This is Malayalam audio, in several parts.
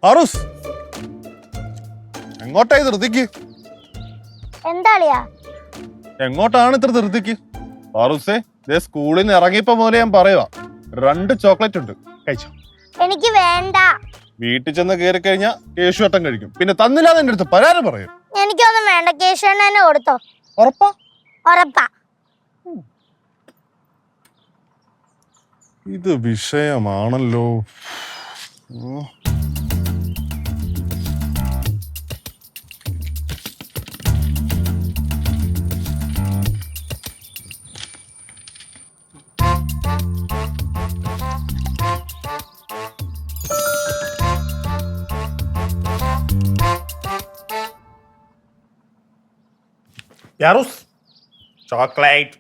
ആറൂസ് എങ്ങോട്ടായി ധൃതിക്ക്? എന്താളിയാ? എങ്ങോട്ടാണ് ഇത്ര ധൃതിക്ക്? ആറൂസേ, സ്കൂളിൽ നിന്ന് ഇറങ്ങിയപ്പോ മുതലേ ഞാൻ പറയുവാ, 2 ചോക്ലേറ്റ് ഉണ്ട്, കഴിച്ചോ. എനിക്ക് വേണ്ട. വീട്ടിൽ ചെന്ന് കയറി കഴിഞ്ഞാൽ കേശുവട്ടം കഴിക്കും, പിന്നെ തന്നില്ലാതെ എന്റെ അടുത്ത് പരാതി പറയും. എനിക്കൊന്നും വേണ്ട, കേശുവണ്ണ തന്നെ കൊടുത്തോ. ഉറപ്പാ? ഉറപ്പാ. ഇത് വിഷയമാണല്ലോ. യാറൂസ്, ചോക്ലേറ്റ്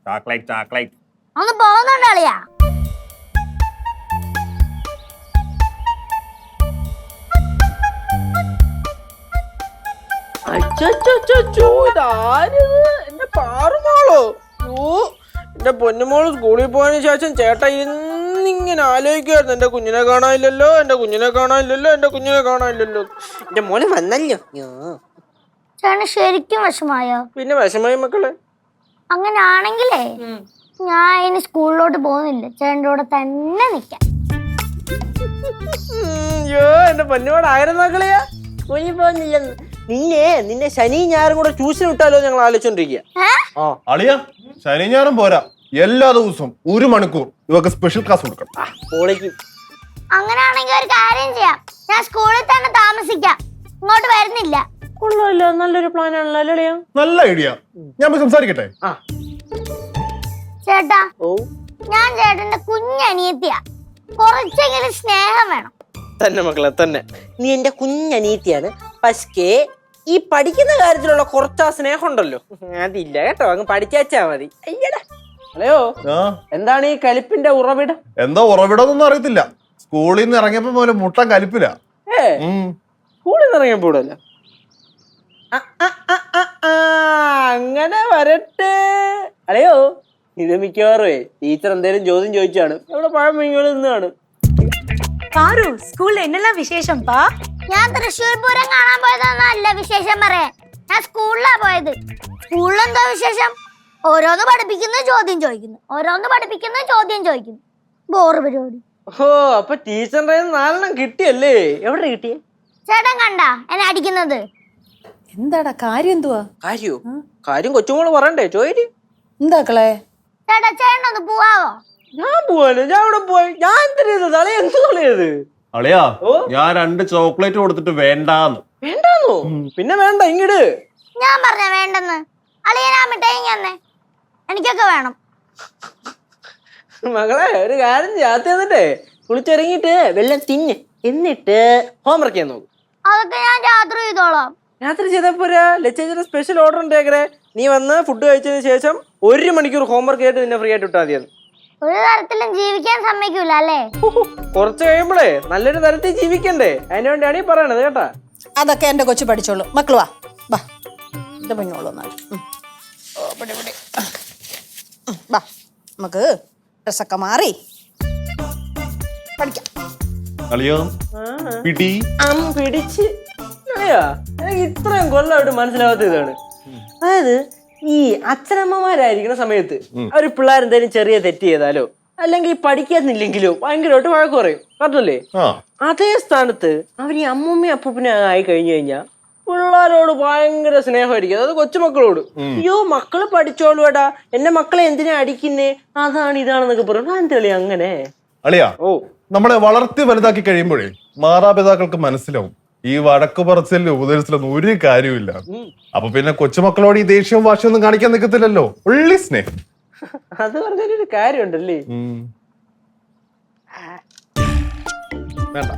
ചോക്ലേറ്റ് ചോക്ലേറ്റ്. ഒന്ന് പോകുന്നുണ്ടാളിയാ? എന്റെ പാറുമോളോ? എന്റെ പൊന്നുമോള് സ്കൂളിൽ പോയതിനു ശേഷം ചേട്ടാ ഇന്നിങ്ങനെ ആലോചിക്കുമായിരുന്നു, എന്റെ കുഞ്ഞിനെ കാണാനില്ലല്ലോ, എന്റെ കുഞ്ഞിനെ കാണാനില്ലല്ലോ, എന്റെ കുഞ്ഞിനെ കാണാനില്ലല്ലോ. എന്റെ മോനെ വന്നല്ലോ. ചേട്ടന് ശരിക്കും വിഷമായോ? പിന്നെ വിഷമായി മക്കളെ. അങ്ങനാണെങ്കിലേ ഞാൻ ഇനി സ്കൂളിലോട്ട് പോകുന്നില്ല, ചേട്ടൻ്റെ കൂടെ തന്നെ നിക്കാം. അയ്യോ എന്റെ പൊന്നോട് ആയിരം മക്കളെയാ കുഞ്ഞി പോകുന്നില്ലെന്ന്. നിന്നെ ശനി ഞായറും കൂടെ ട്യൂഷൻ വിട്ടാലോ ഞങ്ങൾ ആലോചിച്ചോണ്ടിരിക്കുക. അളിയ, ശനി ഞായറും പോരാ, എല്ലാ ദിവസവും 1 മണിക്കൂർ ഇവർക്ക് സ്പെഷ്യൽ ക്ലാസ് കൊടുക്കണം. അങ്ങനെയാണെങ്കിൽ ഒരു കാര്യം ചെയ്യാം, ഞാൻ സ്കൂളിൽ തന്നെ താമസിക്കാം, ഇങ്ങോട്ട് വരുന്നില്ല. കൊള്ളാമല്ലോ, നല്ലൊരു പ്ലാൻ ആണല്ലോ. നല്ല ഐഡിയ. ഞാൻ പോയി സംസാരിക്കട്ടെ? ചേട്ടാ, ഞാൻ ചേട്ടന്റെ കുഞ്ഞനിയത്തിയാ, കുറച്ചെങ്കിലും സ്നേഹം വേണം. തന്നെ മക്കളെ തന്നെ, നീ എന്റെ കുഞ്ഞനീത്തിയാണ്. പക്ഷേ ഈ പഠിക്കുന്ന കാര്യത്തിലുള്ള കുറച്ചാ സ്നേഹം ഉണ്ടല്ലോ, അതില്ല കേട്ടോ. അങ്ങ് പഠിച്ചാ മതി. അയ്യടാ അല്ലയോ, എന്താണ് ഈ കലിപ്പിന്റെ ഉറവിടം? എന്താ ഉറവിടമൊന്നും അറിയത്തില്ല, സ്കൂളിൽ നിന്ന് ഇറങ്ങിയപ്പോ പോലെ മുട്ടൻ കലിപ്പില്ല. സ്കൂളിൽ നിന്ന് ഇറങ്ങിയപ്പോഴല്ല, അങ്ങനെ വരട്ടെ. അല്ലയോ, ഇത് മിക്കവാറുമേ ടീച്ചർ എന്തേലും ചോദ്യം ചോദിച്ചാണ്, ഇവിടെ പഴം വീങ്ങോട് നിന്നാണ്. പാറു, സ്കൂളിൽ എന്നெல்லாம் വിശേഷംപാ? ഞാൻ തൃശ്ശൂർ പൂരം കാണാൻ പോയതൊന്നല്ല വിശേഷം പറയാൻ, ഞാൻ സ്കൂളിലാ പോയത്. സ്കൂളിലെന്തോ വിശേഷം? ഓരോന്ന് പഠിപ്പിക്കുന്നു, ചോദ്യം ചോദിക്കുന്നു, ഓരോന്ന് പഠിപ്പിക്കുന്നു, ചോദ്യം ചോദിക്കുന്നു. ബോറ് പരിപാടി. ഓ, അപ്പൊ ടീച്ചറിന്റെ 4 കിട്ടിയല്ലേ? എവിടെ കിട്ടിയേ? ചേട്ടൻ കണ്ടാ എന്നെ അടിക്കുന്നത്? എന്താടാ കാര്യം? എന്തുവാ കാര്യം കൊച്ചുമോള് പറയണ്ടേ? ചോദിച്ചു എന്താക്കളെ? ചേട്ടാ, ചേട്ടനൊന്ന് പോവാവോ? ഞാൻ പോവാനോ? ഞാൻ ഇവിടെ പോയി, ഞാൻ എന്ത് തളയ എന്ത് കളയത്? അളിയാ, ഞാൻ 2 ചോക്ലേറ്റ് കൊടുത്തിട്ട് വേണ്ടാന്ന്. വേണ്ടാന്നോ? പിന്നെ വേണ്ട, ഇങ്ങട്. ഞാൻ പറഞ്ഞ വേണ്ടെന്ന്. അളിയനാ മിഠായി തന്നെ, എനിക്കൊക്കെ വേണം. മകളെ ഒരു കാര്യം ചെയ്യാത്ത എന്നിട്ടേ കുളിച്ചിറങ്ങിട്ട് വെള്ളം തിന്ന്, എന്നിട്ട് ഹോംവർക്ക് ചെയ്യാൻ നോക്കും. അതൊക്കെ ഞാൻ രാത്രി ചെയ്തോളാം. രാത്രി ചെയ്താൽ പോരാ, ലച്ചേച്ചിയുടെ സ്പെഷ്യൽ ഓർഡർ ഉണ്ടേക്കരെ. നീ വന്ന് ഫുഡ് കഴിച്ചതിന് ശേഷം 1 മണിക്കൂർ ഹോംവർക്ക് ആയിട്ട് നിന്നെ ഫ്രീ ആയിട്ട് വിട്ടാൽ മതിയെന്ന്. ഒരു തരത്തിലും ജീവിക്കാൻ സമ്മതിക്കൂല അല്ലേ? കുറച്ച് കഴിയുമ്പോഴേ നല്ലൊരു തരത്തിൽ ജീവിക്കണ്ടേ, അതിനു വേണ്ടിയാണ് ഈ പറയണത് കേട്ടാ. അതൊക്കെ എന്റെ കൊച്ചു പഠിച്ചോളൂ. മക്കള് വാ വാ, എന്റെ പൊന്നോളൂ. വാ, നമുക്ക് ഡ്രസ്സൊക്കെ മാറി പഠിക്കാം. പിടിച്ച് എനിക്ക് ഇത്രയും കൊല്ലമായിട്ട് മനസ്സിലാവാത്ത ഇതാണ്. അതായത് ഈ അച്ഛനമ്മമാരായിരിക്കുന്ന സമയത്ത് അവര് പിള്ളേരെന്തായാലും ചെറിയ തെറ്റ് ചെയ്താലോ അല്ലെങ്കിൽ പഠിക്കാന്നില്ലെങ്കിലോ ഭയങ്കരമായിട്ട് വഴക്ക് പറയും, പറഞ്ഞല്ലേ? അതേ സ്ഥാനത്ത് അവർ ഈ അമ്മൂമ്മയും അപ്പൂപ്പനും ആയി കഴിഞ്ഞു കഴിഞ്ഞാൽ പിള്ളേരോട് ഭയങ്കര സ്നേഹമായിരിക്കും, അതായത് കൊച്ചുമക്കളോട്. അയ്യോ മക്കള് പഠിച്ചോളൂ എടാ, എന്റെ മക്കളെ എന്തിനാ അടിക്കുന്നേ, അതാണ് ഇതാണെന്നൊക്കെ പറഞ്ഞു. എന്തെളിയാ അങ്ങനെ? അളിയാ, നമ്മളെ വളർത്തി വലുതാക്കി കഴിയുമ്പോഴേ മാതാപിതാക്കൾക്ക് മനസ്സിലാവും ഈ വടക്കു പറച്ചിലും ഉപദേശത്തിലൊന്നും ഒരു കാര്യമില്ല. അപ്പൊ പിന്നെ കൊച്ചുമക്കളോട് ഈ ദേഷ്യവും വാശിയൊന്നും കാണിക്കാൻ നിൽക്കത്തില്ലല്ലോ, ഉള്ളി സ്നേഹം. അത് പറഞ്ഞൊരു കാര്യമുണ്ടല്ലേ? വേണ്ട,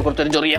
കുറച്ചൊരു ചെറിയ